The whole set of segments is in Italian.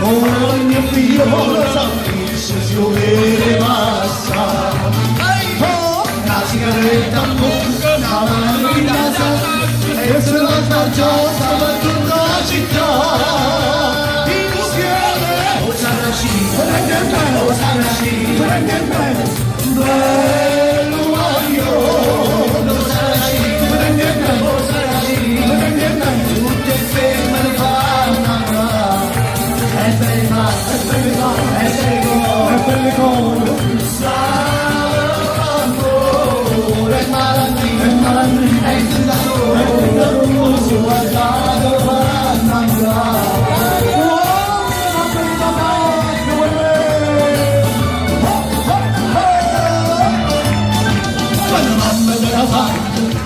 ora il mio figlio lo sa, se si vede passa. La sigaretta a bocca, una mano in casa, e se la spacciata per tutta la città. Insieme, bello voglio, tutte ferme le fanno, è bella, è bella, è bella, è bella come l'amore, è malandrino, è il tentatore, su guardato fanno.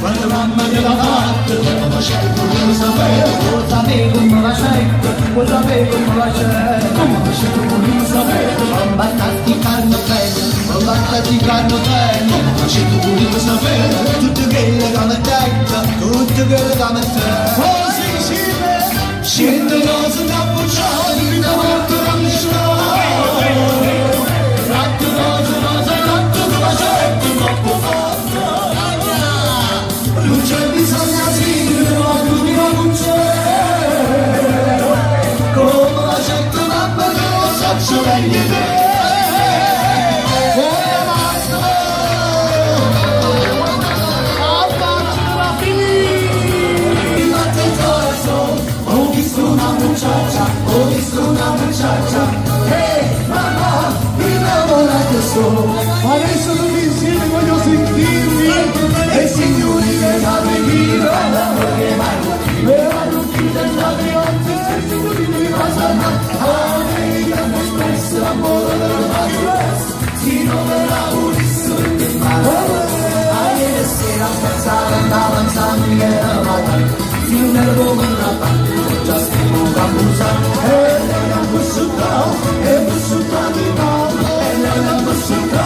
Quando mamma te l'ha fatta, come c'è, vuoi sapere, vuoi sapere come la c'è, vuoi sapere come la c'è, come c'è, vuoi sapere, non battati carne bene, non battati carne bene, come c'è, vuoi sapere, tutto quello che mi tenta, tutto quello che mi tenta. Oh sì, sì, scendono su una bucciata, di una volta non mi sto, ratto rosa, rosa, ratto rosa, certo, troppo forte. Non c'è bisogno di dire, non c'è. Come la gente va bene, lo faccio meglio te. Ho visto una muchacha, hey mamma, innamorato sono. Adesso tutti insieme voglio sentirmi. E signori che la venire, me vanno chiude la violente, signori mi passano, mi hanno espresso l'amore del stress, si non me la volesse in mano, ieri sera a pensare andava sangue e la vada, si non ero come una parte, già stiamo campusando, e lei ha bussuta di nuovo, e lei ha bussuta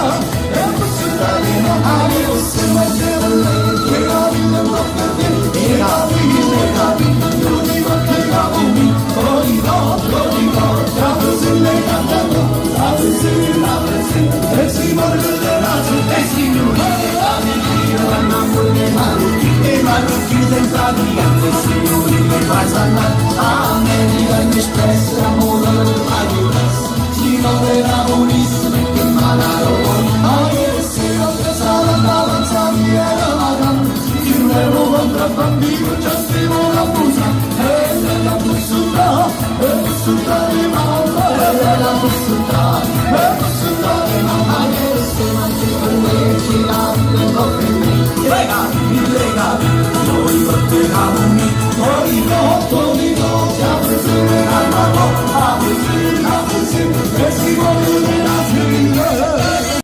di nuovo, io se mangiavo lei. Bambino già stiamo la busa e la bussuta di mamma e la bussuta di mamma che se mangi per me ci danno l'opinione legami noi portiamo noi no siamo sempre a mano a così e si vuole